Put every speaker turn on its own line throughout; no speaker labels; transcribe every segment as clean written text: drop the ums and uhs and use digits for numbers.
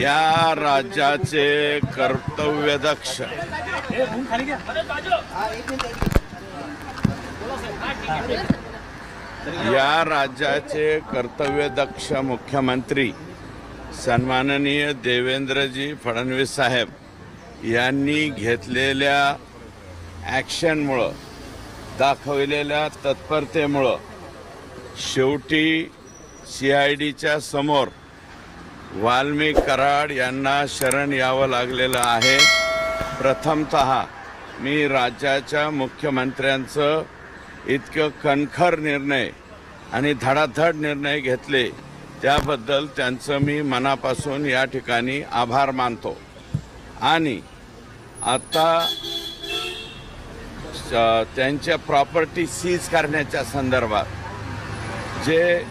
या राज्याचे कर्तव्यदक्ष मुख्यमंत्री सन्माननीय देवेंद्रजी फडणवीस साहेब यांनी घेतलेल्या ॲक्शनमुळं, दाखवलेल्या तत्परतेमुळं शेवटी CIDच्या समोर वाल्मिक कराड यांना शरण यावं लागलेलं आहे। प्रथमतः मी राज्याच्या मुख्यमंत्र्यांचं इतकं कणखर निर्णय आणि धडाधड निर्णय घेतले त्याबद्दल त्यांचं मी मनापासून या ठिकाणी आभार मानतो। आणि आता त्यांच्या प्रॉपर्टी सीज करण्याच्या संदर्भात जे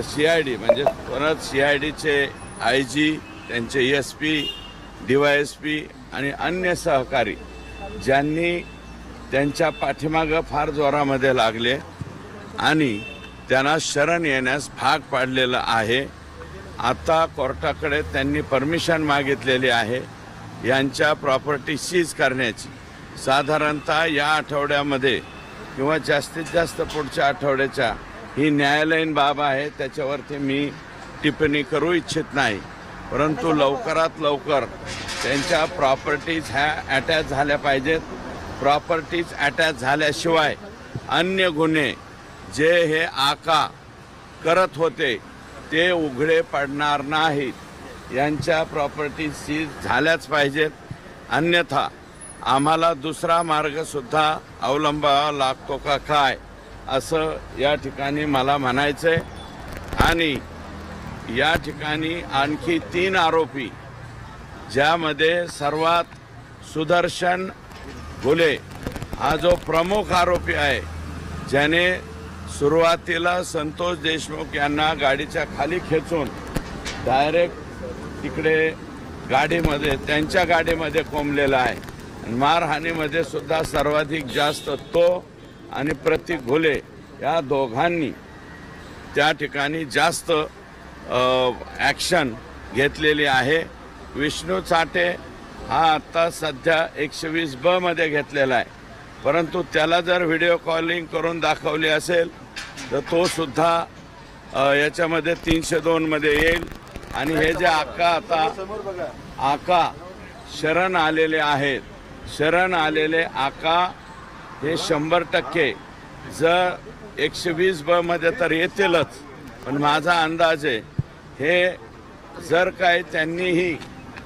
CID म्हणजे परत CIDचे IG, त्यांचे SP, DYSP आणि अन्य सहकारी ज्यांनी त्यांच्या पाठीमागं फार जोरामध्ये लागले आणि त्यांना शरण येण्यास भाग पाडलेलं आहे। आता कोर्टाकडे त्यांनी परमिशन मागितलेली आहे यांच्या प्रॉपर्टी सीज करण्याची। साधारणतः या आठवड्यामध्ये किंवा जास्तीत जास्त पुढच्या आठवड्याच्या ही न्यायालयीन बाब आहे, त्याच्यावरती मी टिप्पणी करू इच्छित नाही, परंतु लवकरात लवकर त्यांच्या प्रॉपर्टीज ह्या अटॅच झाल्या पाहिजेत। प्रॉपर्टीज अटॅच झाल्याशिवाय अन्य गुन्हे जे हे आका करत होते ते उघडे पडणार नाहीत। यांच्या प्रॉपर्टीज सीज झाल्याच पाहिजेत, अन्यथा आम्हाला दुसरा मार्गसुद्धा अवलंबावा लागतो का काय असं या ठिकाणी मला म्हणायचंय। आणि या ठिकाणी आणखी 3 आरोपी, ज्यामध्ये सर्वात सुदर्शन घुले हा जो प्रमुख आरोपी आहे, ज्याने सुरुवातीला संतोष देशमुख यांना गाडीच्या खाली खेचून डायरेक्ट तिकडे गाडीमध्ये, त्यांच्या गाडीमध्ये कोंबलेला आहे। मारहाणीमध्ये सुद्धा सर्वाधिक जास्त तो आणि प्रतीक घुले या दोघांनी त्या ठिकाणी जास्त ॲक्शन घेतलेली आहे। विष्णू चाटे हा आता सध्या 120B मध्ये घेतलेला आहे, परंतु त्याला जर व्हिडिओ कॉलिंग करून दाखवली असेल तर तो सुद्धा याच्यामध्ये 302 मध्ये येईल। आणि हे जे आका शरण आलेले आहेत, शरण आलेले आका हे 100% जर 120B मध्ये तर येतीलच, पण माझा अंदाज आहे हे जर काही त्यांनीही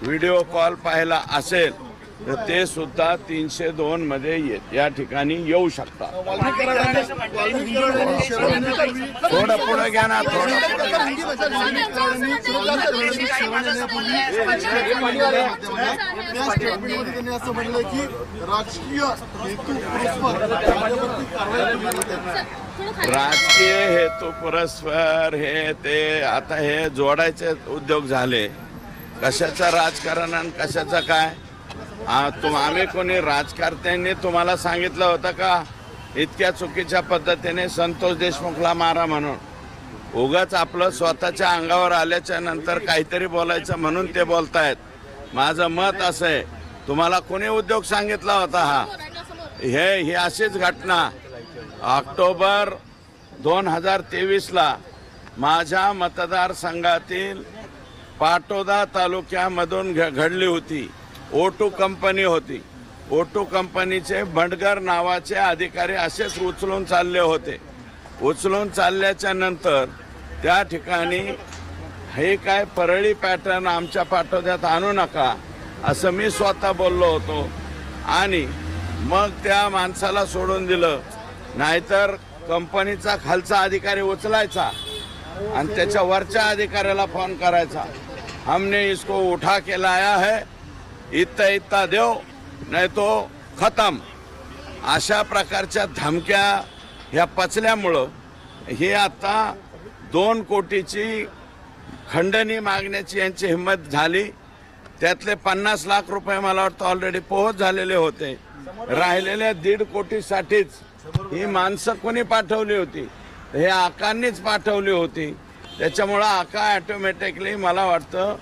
व्हिडिओ कॉल पाहिला असेल तर ते सुद्धा 302 मध्ये या ठिकाणी येऊ शकतात। थोडं पुढे घ्या ना, राजकीय हेतू पुरस्पर हे ते आता हे जोडायचे उद्योग झाले। कशाचं राजकारण आणि कशाचं काय? आम्ही कोणी राजकारत्यांनी तुम्हाला सांगितलं होतं का इतक्या चुकीच्या पद्धतीने संतोष देशमुखला मारा म्हणून? उगाच आपलं स्वतःच्या अंगावर आल्याच्या नंतर काहीतरी बोलायचं म्हणून ते बोलतायत। माझं मत असं आहे, तुम्हाला कोणी उद्योग सांगितला होता हा? ही अशीच घटना ऑक्टोबर 2023ला माझ्या मतदारसंघातील पाटोदा तालुक्यामधून घडली होती। O2 कंपनी होती। O2 कंपनीचे बंडगर नावाचे अधिकारी असेच उचलून चालले होते। उचलून चालल्याच्या नंतर त्या ठिकाणी हे काय परळी पॅटर्न आमच्या पाटोद्यात आणू नका असं मी स्वतः बोललो होतो, आणि मग त्या माणसाला सोडून दिलं। नाहीतर कंपनीचा खालचा अधिकारी उचलायचा आणि त्याच्या वरच्या अधिकाऱ्याला फोन करायचा, हमने इसको उठा के लाया है, इतना देव नाही तो खतम। अशा प्रकारच्या धमक्या ह्या पचल्यामुळं ही आता 2 कोटीची खंडणी मागण्याची यांची हिंमत झाली। त्यातले 50 लाख रुपये मला वाटतं ऑलरेडी पोहोच झालेले होते। राहिलेल्या 1.5 कोटीसाठीच ही माणसं कोणी पाठवली होती? हे आकांनीच पाठवली होती। त्याच्यामुळं आका ऑटोमॅटिकली मला वाटतं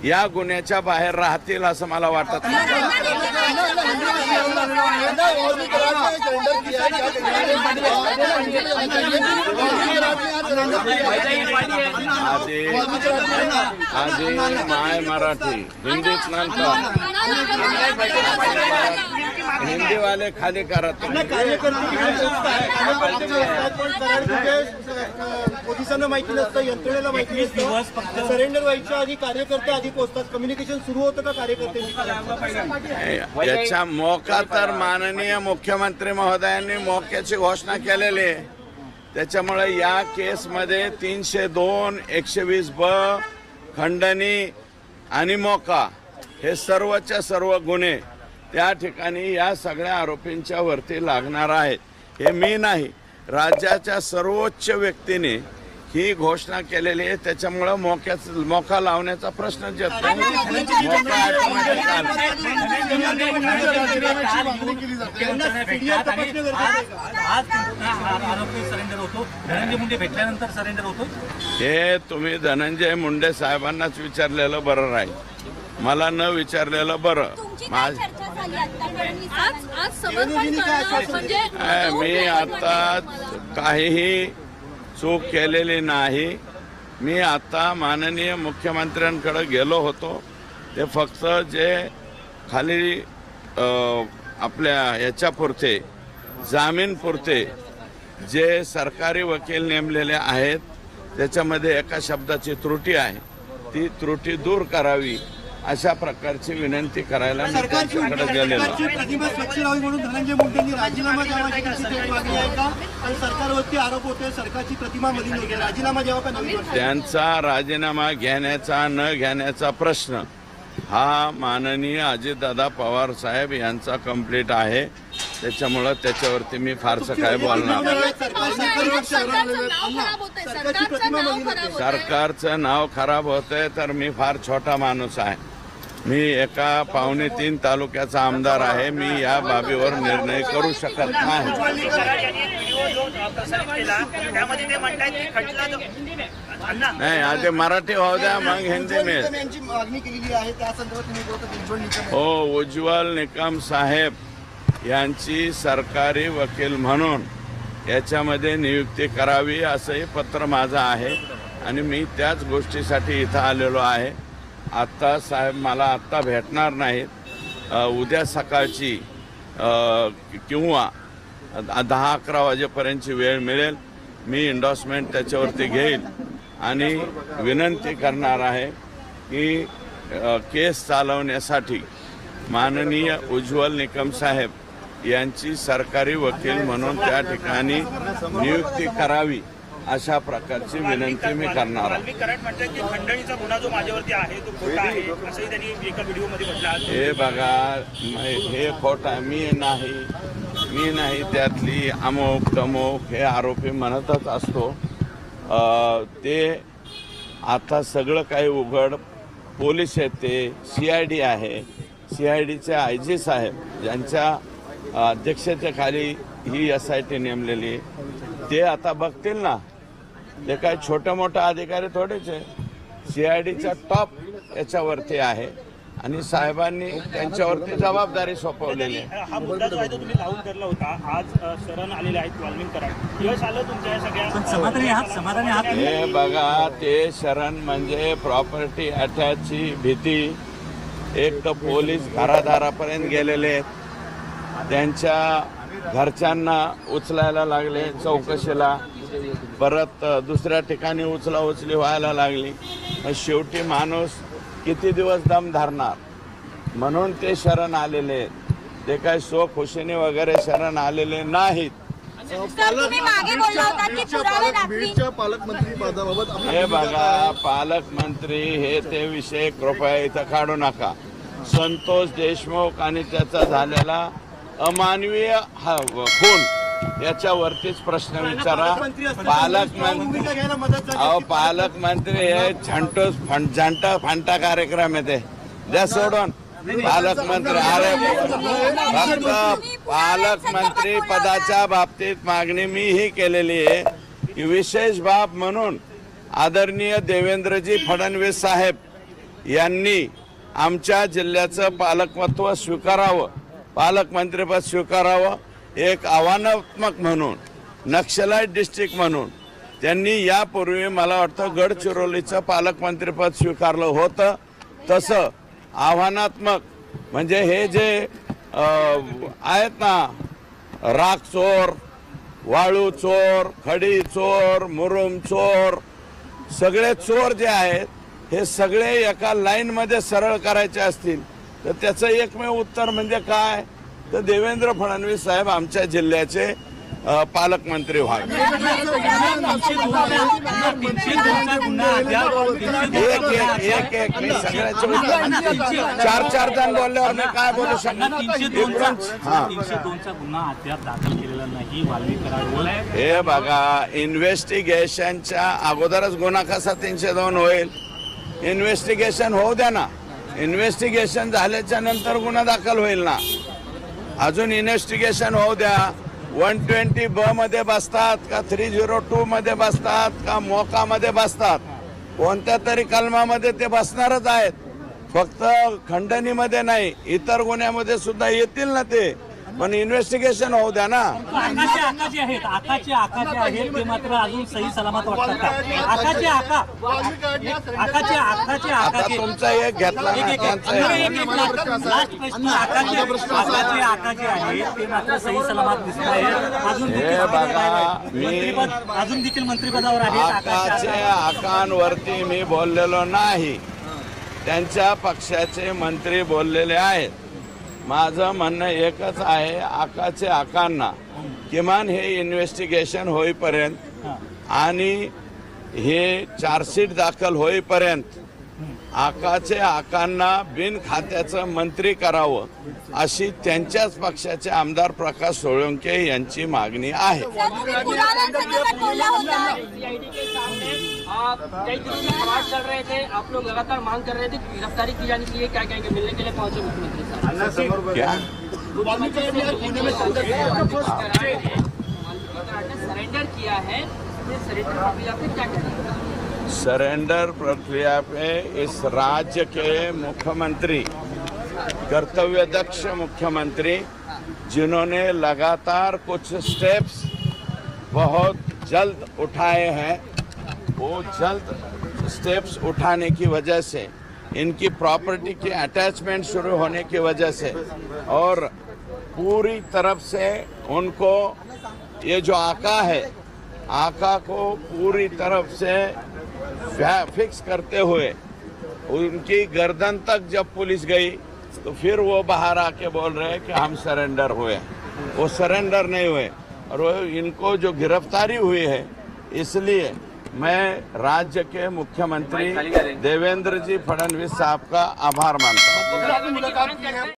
या गुन्ह्याच्या बाहेर राहतील असं मला वाटत नाही। आधी माय मराठी हिंदीत नंतर हिंदी वाले खाली करत
पोलिसांना माहिती नसतं, यंत्रणेला माहिती नसतं, सरेंडर व्हायच्या आधी कार्यकर्ते आधी पोहोचतात, कम्युनिकेशन सुरू होतं का कार्यकर्त्यांनी?
याच्या मोका तर माननीय मुख्यमंत्री महोदयांनी मोक्याची घोषणा केलेली आहे। त्याच्यामुळे या केसमध्ये 302, 120 ब, खंडणी आणि मोका हे सर्वच्या सर्व गुन्हे त्या ठिकाणी या सगळ्या आरोपींच्या वरती लागणार आहेत। हे मी नाही, राज्याच्या सर्वोच्च व्यक्तीने ही घोषणा केलेली आहे। त्याच्यामुळे मोका लावण्याचा प्रश्नच येत नाही। हे तुम्ही धनंजय मुंडे साहेबांनाच विचारलेलं बरं राहील, मला न विचारलेलं बरं। मी आता काहीही चूक केलेली नाही। मी आता माननीय मुख्यमंत्र्यांकडे गेलो होतो, ते फक्त जे खाली आपल्या याच्यापुरते जामीनपुरते जे सरकारी वकील नेमलेले आहेत त्याच्यामध्ये एका शब्दाची त्रुटी आहे, ती त्रुटी दूर करावी अशा प्रकारची विनंती करायला मी त्यांच्याकडे गेलेलो।
प्रतिमा स्वच्छ राहावी म्हणून धनंजय मुंडेंनी राजीनामा द्यावा मागणी आहे का? आणि सरकारवरती आरोप होते सरकारची प्रतिमा मध्ये नव्हती, राजीनामा द्यावा का? नवीन
त्यांचा राजीनामा घेण्याचा न घेण्याचा प्रश्न हा माननीय अजितदादा पवार साहेब यांचा कंप्लीट आहे। त्याच्यामुळे त्याच्यावरती मी फारसं काय बोलणार नाही। सरकारचं नाव खराब होतंय तर मी फार छोटा माणूस आहे। मी एका 2.25 तालुक्याचा आमदार आहे, मी या बाबीवर निर्णय करू शकत नाही। नाही, आधी मराठी होऊ द्या मग हिंदी में। हो, उज्ज्वल निकम साहेब यांची सरकारी वकील म्हणून याच्यामध्ये नियुक्ती करावी असंही पत्र माझं आहे आणि मी त्याच गोष्टीसाठी इथं आलेलो आहे। आत्ता साहेब मला आत्ता भेटणार नाहीत, उद्या सकाळची किंवा 10-11 वाजेपर्यंतची वेळ मिळेल, मी एंडोर्समेंट त्याच्यावरती घेईल आणि विनंती करणार आहे की केस चालवण्यासाठी माननीय उज्ज्वल निकम साहेब यांची सरकारी वकील म्हणून त्या ठिकाणी नियुक्ती करावी अशा प्रकारची विनंती मी करणार आहे।
खंडणीचा गुन्हा जो माझ्यावरती आहे तो खोटा आहे असंही त्यांनी एका व्हिडिओमध्ये म्हटलं।
हे बघा, हे खोटा मी नाही त्यातली अमुक तमुक हे आरोपी म्हणतच असतो। ते आता सगळं काही उघड, पोलीस आहेत, ते CID आहे, CIDचे IG साहेब ज्यांच्या अध्यक्षतेखाली ही SIT नेमलेली, ते आता बघतील ना। ते काय छोटे मोठे अधिकारी थोडेच आहे, CIDचा टॉप याच्यावरती आहे आणि साहेबांनी त्यांच्यावरती जबाबदारी सोपवलेली आहे।
हा मुद्दा जो आहे तो तुम्ही लावून धरला होता, आज शरण आलेले आहेत वाल्मिक कराड, यश आलं तुमच्या या सगळ्या समाधानी?
हे बघा, ते शरण म्हणजे प्रॉपर्टी अटॅचची भीती। एक तर पोलीस घरादारापर्यंत गेलेले आहेत, त्यांच्या घरच्यांना उचलायला लागले चौकशीला, परत दुसऱ्या ठिकाणी उचलाउचली व्हायला लागली। शेवटी माणूस किती दिवस दम धरणार, म्हणून ते शरण आलेले आहेत। ते काय सो खुशीने वगैरे शरण आलेले नाहीत। हे बघा, पालकमंत्री हे ते विषय कृपया इथं काढू नका। संतोष देशमुख आणि त्याचा झालेला अमानवीय खून याच्यावरतीच प्रश्न विचारा। पालकमंत्री हे झंटा फांटा कार्यक्रम आहे, ते द्या सोडून। पालकमंत्री, अरे फक्त पालकमंत्री पदाच्या बाबतीत मागणी मी ही केलेली आहे की विशेष बाब म्हणून आदरणीय देवेंद्रजी फडणवीस साहेब यांनी आमच्या जिल्ह्याचं पालकत्व स्वीकारावं, पालकमंत्रीपद स्वीकारावं, एक आव्हानात्मक म्हणून, नक्षलाईट डिस्ट्रिक्ट म्हणून त्यांनी यापूर्वी मला वाटतं गडचिरोलीचं पालकमंत्रीपद स्वीकारलं होतं. तसं आव्हानात्मक म्हणजे हे जे आहेत ना, राख चोर, वाळू चोर, खडी चोर, मुरुम चोर, सगळे चोर जे आहेत हे सगळे एका लाईनमध्ये सरळ करायचे असतील तर त्याचं एकमेव उत्तर म्हणजे काय, तर देवेंद्र फडणवीस साहेब आमच्या जिल्ह्याचे पालकमंत्री व्हावे. एक मी सगळ्याचे उत्तर, चार जण बोलल्यावर मी काय बोलू शकतो.
302चा गुन्हा अद्याप दाखल केलेला नाही वाल्मिक कराडवर.
हे बघा, इन्व्हेस्टिगेशनच्या अगोदरच गुन्हा कसा 302 होईल? इन्व्हेस्टिगेशन होऊ द्या ना, इन्व्हेस्टिगेशन झाल्याच्या नंतर गुन्हा दाखल होईल ना. अजून इन्व्हेस्टिगेशन होऊ द्या. 120B मध्ये बसतात का 302 मध्ये बसतात का मोकामध्ये बसतात, कोणत्या तरी कलमामध्ये ते बसणारच आहेत. फक्त खंडणीमध्ये नाही, इतर गुन्ह्यामध्ये सुद्धा येतील ना ते, पण इन्व्हेस्टिगेशन होऊ द्या ना.
आकाचे आहेत ते मात्र अजून सही सलामत वाटतात का?
आता तुमचा एक घेतला ना, त्यांचा
आकाचे आहेत ते मात्र सही सलामत दिसत आहेत.
हे बघा, मी
अजून देखील मंत्रिपदावर आहेत.
आकाच्या आकांवरती मी बोललेलो नाही, त्यांच्या पक्षाचे मंत्री बोललेले आहेत. माझं म्हणणं एकच आहे, आकाचे आकांना किमान हे इन्व्हेस्टिगेशन होईपर्यंत आणि हे चार्जशीट दाखल होईपर्यंत आकाचे आकांना बिन खात्याचं मंत्री करावं अशी त्यांच्याच पक्षाचे आमदार प्रकाश सोळंके यांची मागणी आहे.
कई दिनों से सवाल चल रहे थे, आप लोग लगातार मांग कर रहे थे कि गिरफ्तारी की जानी चाहिए, क्या कहेंगे? मिलने के लिए पहुंचे मुख्यमंत्री साहब
क्या
सरेंडर किया है, सरेंडर प्रक्रिया पे क्या कहेंगे?
सरेंडर प्रक्रिया पे इस राज्य के मुख्यमंत्री, कर्तव्यदक्ष मुख्यमंत्री, जिन्होंने लगातार कुछ स्टेप्स बहुत जल्द उठाए हैं, वो जल्द स्टेप्स उठाने की वजह से, इनकी प्रॉपर्टी की अटैचमेंट शुरू होने की वजह से और पूरी तरफ से उनको ये जो आका है, आका को पूरी तरफ से फिक्स करते हुए उनकी गर्दन तक जब पुलिस गई तो फिर वो बाहर आके बोल रहे हैं कि हम सरेंडर हुए. वो सरेंडर नहीं हुए और वो इनको जो गिरफ्तारी हुई है, इसलिए मैं राज्य के मुख्यमंत्री देवेंद्र जी फडणवीस साहब का आभार मानता हूँ.